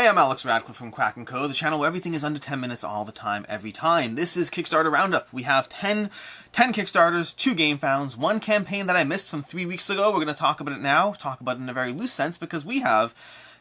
I'm Alex Radcliffe from Quack&Co, the channel where everything is under 10 minutes all the time, every time. This is Kickstarter Roundup. We have 10 Kickstarters, 2 game founds, 1 campaign that I missed from 3 weeks ago. We're going to talk about it now, talk about it in a very loose sense, because we have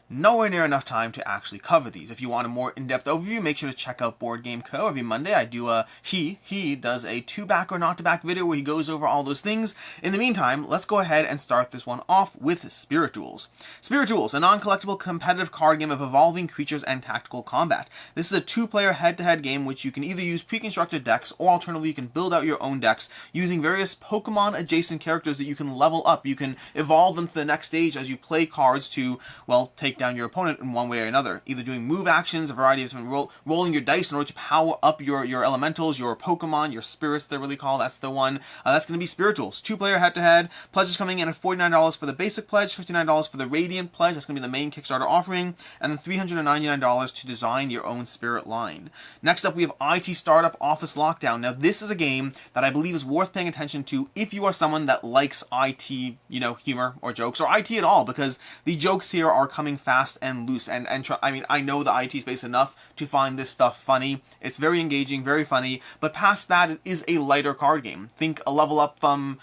nowhere near enough time to actually cover these. If you want a more in-depth overview, make sure to check out BoardgameCo. Every Monday I do he does a to-back or not to back video where he goes over all those things. In the meantime, let's go ahead and start this one off with Spirit Duels. Spirit Duels, a non-collectible competitive card game of evolving creatures and tactical combat. This is a 2-player head-to-head game which you can either use pre-constructed decks or alternatively you can build out your own decks using various Pokemon adjacent characters that you can level up. You can evolve them to the next stage as you play cards to, well, take down your opponent in one way or another, either doing move actions, a variety of different rolling your dice in order to power up your elementals, your Pokemon, your spirits they're really called. That's the one. That's going to be Spirit Duels. 2-player head-to-head. Pledges coming in at $49 for the basic pledge, $59 for the Radiant pledge. That's going to be the main Kickstarter offering, and then $399 to design your own spirit line. Next up, we have IT Startup Office Lockdown. Now, this is a game that I believe is worth paying attention to if you are someone that likes IT, humor or jokes, or IT at all, because the jokes here are coming fast and loose, I mean, I know the IT space enough to find this stuff funny. It's very engaging, very funny, but past that, it is a lighter card game. Think a level up from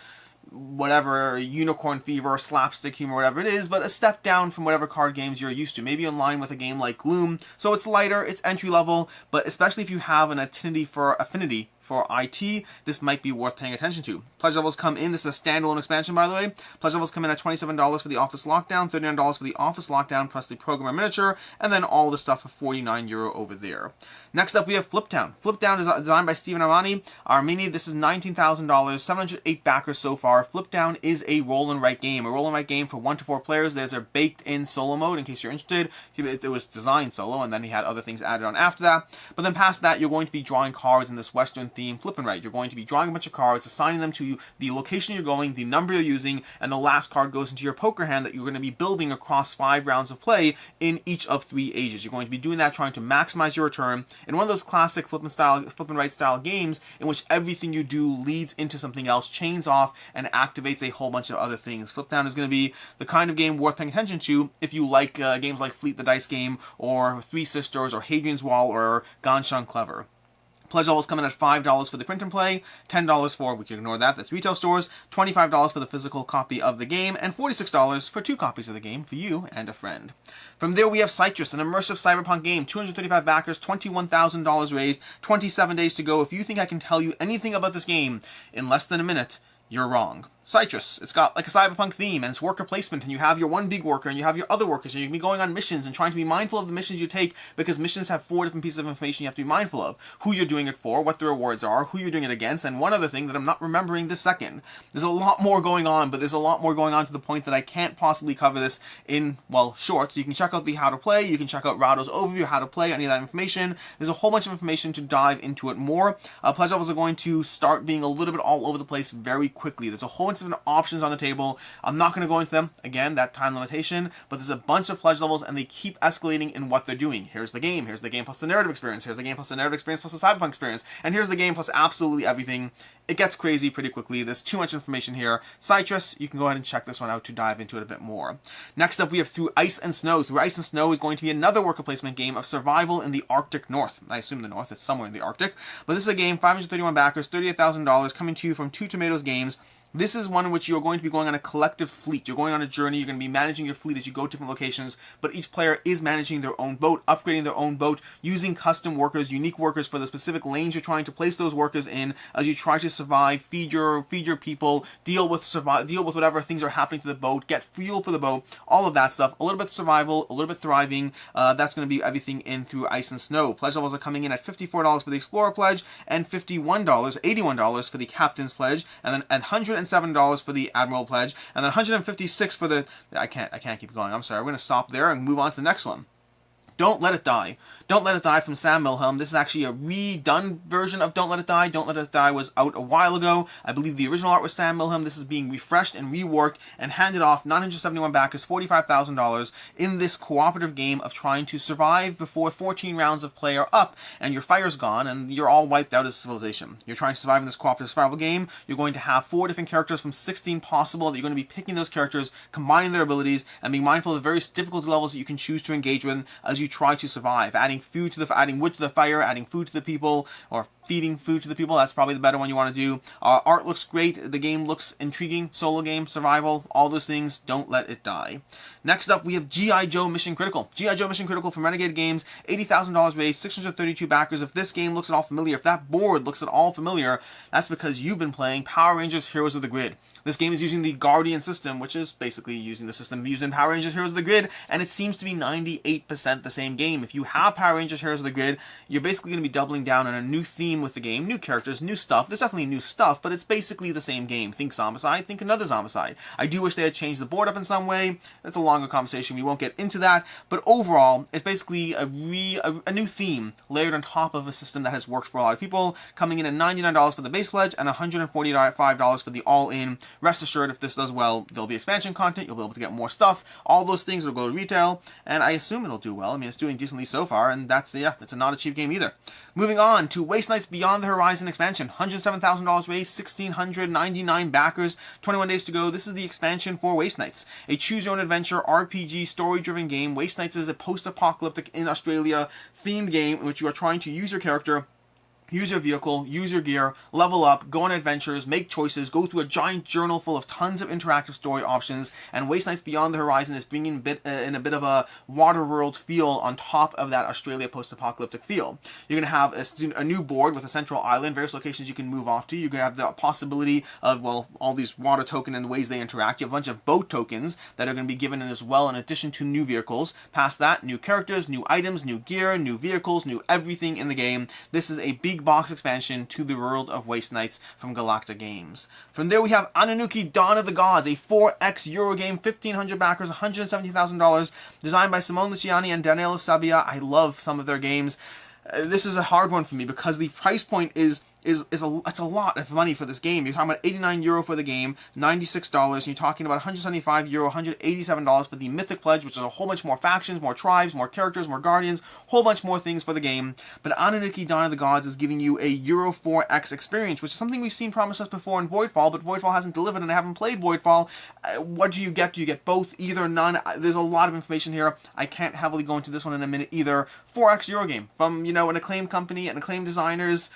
whatever, Unicorn Fever, slapstick humor, whatever it is, but a step down from whatever card games you're used to. Maybe in line with a game like Gloom. So it's lighter, it's entry level, but especially if you have an affinity for IT, this might be worth paying attention to. Pledge levels come in, this is a standalone expansion by the way. Pledge levels come in at $27 for the Office Lockdown, $39 for the Office Lockdown plus the Programmer Miniature, and then all the stuff for €49 over there. Next up we have Fliptown. Fliptown is designed by Stephen Armani. This is $19,000, 708 backers so far. Fliptown is a roll and write game. A roll and write game for 1 to 4 players. There's a baked in solo mode in case you're interested. It was designed solo and then he had other things added on after that. But then past that you're going to be drawing cards in this Western theme flip and write. You're going to be drawing a bunch of cards, assigning them to the location you're going, the number you're using, and the last card goes into your poker hand that you're going to be building across 5 rounds of play in each of 3 ages. You're going to be doing that, trying to maximize your return in one of those classic flip and write style games in which everything you do leads into something else, chains off, and activates a whole bunch of other things. Fliptown is going to be the kind of game worth paying attention to if you like games like Fleet the Dice Game, or Three Sisters, or Hadrian's Wall, or Ganshun Clever. Pledge levels come in at $5 for the print and play, $10 for, we can ignore that, that's retail stores, $25 for the physical copy of the game, and $46 for 2 copies of the game for you and a friend. From there we have Cytress, an immersive cyberpunk game, 235 backers, $21,000 raised, 27 days to go. If you think I can tell you anything about this game in less than a minute, you're wrong. Cytress, it's got like a cyberpunk theme, and it's worker placement, and you have your one big worker, and you have your other workers, and you can be going on missions, and trying to be mindful of the missions you take, because missions have 4 different pieces of information you have to be mindful of. Who you're doing it for, what the rewards are, who you're doing it against, and one other thing that I'm not remembering this second. There's a lot more going on, but there's a lot more going on to the point that I can't possibly cover this in, well, short. So you can check out the how to play, you can check out Rado's overview, how to play, any of that information. There's a whole bunch of information to dive into it more. Pledge levels are going to start being a little bit all over the place very quickly. There's a whole bunch of options on the table. I'm not going to go into them, again, that time limitation, but there's a bunch of pledge levels and they keep escalating in what they're doing. Here's the game plus the narrative experience, here's the game plus the narrative experience plus the cyberpunk experience, and here's the game plus absolutely everything. It gets crazy pretty quickly. There's too much information here. Cytress, you can go ahead and check this one out to dive into it a bit more. Next up we have Through Ice and Snow. Through Ice and Snow is going to be another worker placement game of survival in the Arctic North. I assume the North, it's somewhere in the Arctic, but this is a game, 531 backers, $38,000, coming to you from 2 Tomatoes Games. This is one in which you're going to be going on a collective fleet. You're going on a journey. You're going to be managing your fleet as you go to different locations, but each player is managing their own boat, upgrading their own boat, using custom workers, unique workers for the specific lanes you're trying to place those workers in as you try to survive, feed your people, deal with whatever things are happening to the boat, get fuel for the boat, all of that stuff. A little bit survival, a little bit thriving. That's going to be everything in Through Ice and Snow. Pledge levels are coming in at $54 for the Explorer pledge, and $81 for the Captain's pledge, and then $107 for the Admiral pledge, and then $156 for the... I can't keep going. I'm sorry. We're going to stop there and move on to the next one. Don't Let It Die. Don't Let It Die from Sam Milhelm. This is actually a redone version of Don't Let It Die. Don't Let It Die was out a while ago. I believe the original art was Sam Milhelm. This is being refreshed and reworked and handed off 971 backers, $45,000 in this cooperative game of trying to survive before 14 rounds of play are up and your fire's gone and you're all wiped out as a civilization. You're trying to survive in this cooperative survival game. You're going to have 4 different characters from 16 possible that you're going to be picking those characters, combining their abilities, and being mindful of the various difficulty levels that you can choose to engage with as you try to survive. Adding wood to the fire, adding food to the people, or feeding food to the people. That's probably the better one you want to do. Art looks great. The game looks intriguing. Solo game, survival, all those things. Don't let it die. Next up, we have G.I. Joe Mission Critical. G.I. Joe Mission Critical from Renegade Games. $80,000 raised, 632 backers. If this game looks at all familiar, if that board looks at all familiar, that's because you've been playing Power Rangers Heroes of the Grid. This game is using the Guardian system, which is basically using the system used in Power Rangers Heroes of the Grid, and it seems to be 98% the same game. If you have Power Rangers Heroes of the Grid, you're basically going to be doubling down on a new theme with the game, new characters, new stuff. There's definitely new stuff, but it's basically the same game. Think Zombicide, think another Zombicide. I do wish they had changed the board up in some way. That's a longer conversation. We won't get into that, but overall, it's basically a new theme layered on top of a system that has worked for a lot of people, coming in at $99 for the base pledge and $145 for the all-in. Rest assured, if this does well, there'll be expansion content, you'll be able to get more stuff, all those things will go to retail, and I assume it'll do well. I mean, it's doing decently so far, and that's, yeah, it's not a cheap game either. Moving on to Waste Knights Beyond the Horizon expansion. $107,000 raised, 1,699 backers, 21 days to go. This is the expansion for Waste Knights, a choose-your-own-adventure RPG story-driven game. Waste Knights is a post-apocalyptic in Australia themed game in which you are trying to use your character, use your vehicle, use your gear, level up, go on adventures, make choices, go through a giant journal full of tons of interactive story options, and Waste Knights Beyond the Horizon is bringing in a bit of a Waterworld feel on top of that Australia post-apocalyptic feel. You're going to have a new board with a central island, various locations you can move off to. You're going to have the possibility of, well, all these water tokens and the ways they interact. You have a bunch of boat tokens that are going to be given in as well, in addition to new vehicles. Past that, new characters, new items, new gear, new vehicles, new everything in the game. This is a big box expansion to the world of Waste Knights from Galacta Games. From there we have Anunnaki Dawn of the Gods, a 4X Euro game, 1,500 backers, $170,000, designed by Simone Luciani and Daniele Sabbia. I love some of their games. This is a hard one for me because the price point is it's a lot of money for this game. You're talking about €89 for the game, $96, and you're talking about €175, $187 for the Mythic Pledge, which is a whole bunch more factions, more tribes, more characters, more guardians, whole bunch more things for the game. But Anunnaki Dawn of the Gods is giving you a Euro 4X experience, which is something we've seen promised us before in Voidfall, but Voidfall hasn't delivered, and I haven't played Voidfall. What do you get? Do you get both? Either, none? There's a lot of information here. I can't heavily go into this one in a minute either. 4X Euro game from, an acclaimed company and acclaimed designers,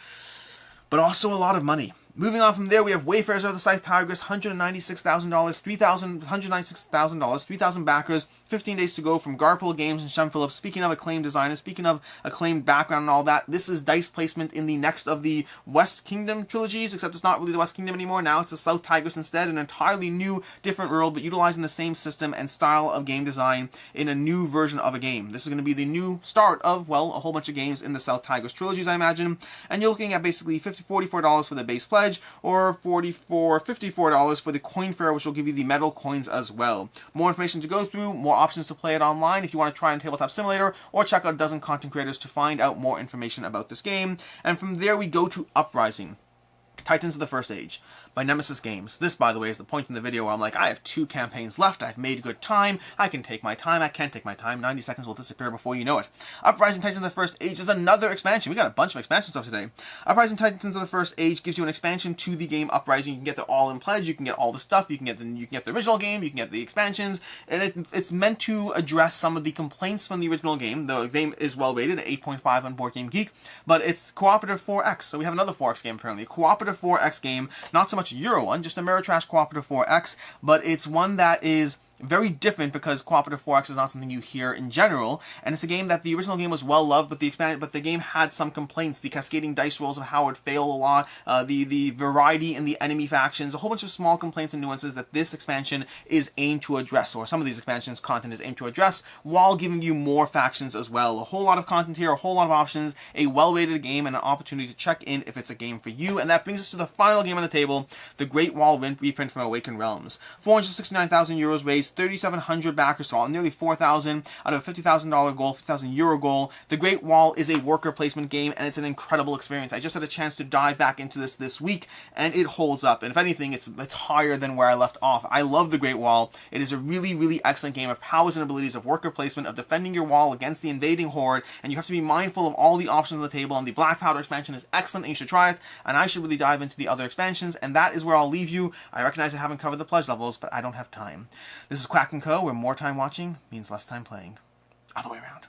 but also a lot of money. Moving on from there, we have Wayfarers of the Scythe Tigris, $196,000, 3,000 backers, 15 days to go from Garpole Games and Shem Phillips. Speaking of acclaimed designers, speaking of acclaimed background and all that, this is dice placement in the next of the West Kingdom trilogies, except it's not really the West Kingdom anymore. Now it's the South Tigris instead, an entirely new, different world, but utilizing the same system and style of game design in a new version of a game. This is going to be the new start of, well, a whole bunch of games in the South Tigris trilogies, I imagine. And you're looking at basically $44 for the base pledge, or $54 for the coin fare, which will give you the metal coins as well. More information to go through, more options to play it online if you want to try on Tabletop Simulator, or check out a dozen content creators to find out more information about this game. And from there we go to Uprising, Titans of the First Age, by Nemesis Games. This, by the way, is the point in the video where I'm like, I have 2 campaigns left, I've made good time, I can take my time, I can't take my time, 90 seconds will disappear before you know it. Uprising Titans of the First Age is another expansion. We got a bunch of expansion stuff today. Uprising Titans of the First Age gives you an expansion to the game Uprising. You can get the all-in pledge, you can get all the stuff, you can get the original game, you can get the expansions, and it's meant to address some of the complaints from the original game. The game is well rated at 8.5 on BoardgameGeek, but it's cooperative 4X, so we have another 4X game apparently. A cooperative 4X game, not so much a Euro one, just Ameritrash cooperative 4X, but it's one that is very different because cooperative 4X is not something you hear in general, and it's a game that the original game was well loved, but the game had some complaints. The cascading dice rolls and how it failed a lot, the variety in the enemy factions, a whole bunch of small complaints and nuances that this expansion is aimed to address, or some of these expansions content is aimed to address, while giving you more factions as well. A whole lot of content here, a whole lot of options, a well-rated game, and an opportunity to check in if it's a game for you. And that brings us to the final game on the table, the Great Wall reprint from Awakened Realms. €469,000 raised, raised 3,700 backers, so nearly 4,000 out of a $50,000 goal, €50,000 goal. The Great Wall is a worker placement game, and it's an incredible experience. I just had a chance to dive back into this week, and it holds up. And if anything, it's higher than where I left off. I love the Great Wall. It is a really, really excellent game of powers and abilities, of worker placement, of defending your wall against the invading horde, and you have to be mindful of all the options on the table. And the Black Powder expansion is excellent, and you should try it. And I should really dive into the other expansions, and that is where I'll leave you. I recognize I haven't covered the pledge levels, but I don't have time. This is Quack&Co, where more time watching means less time playing. Other way around.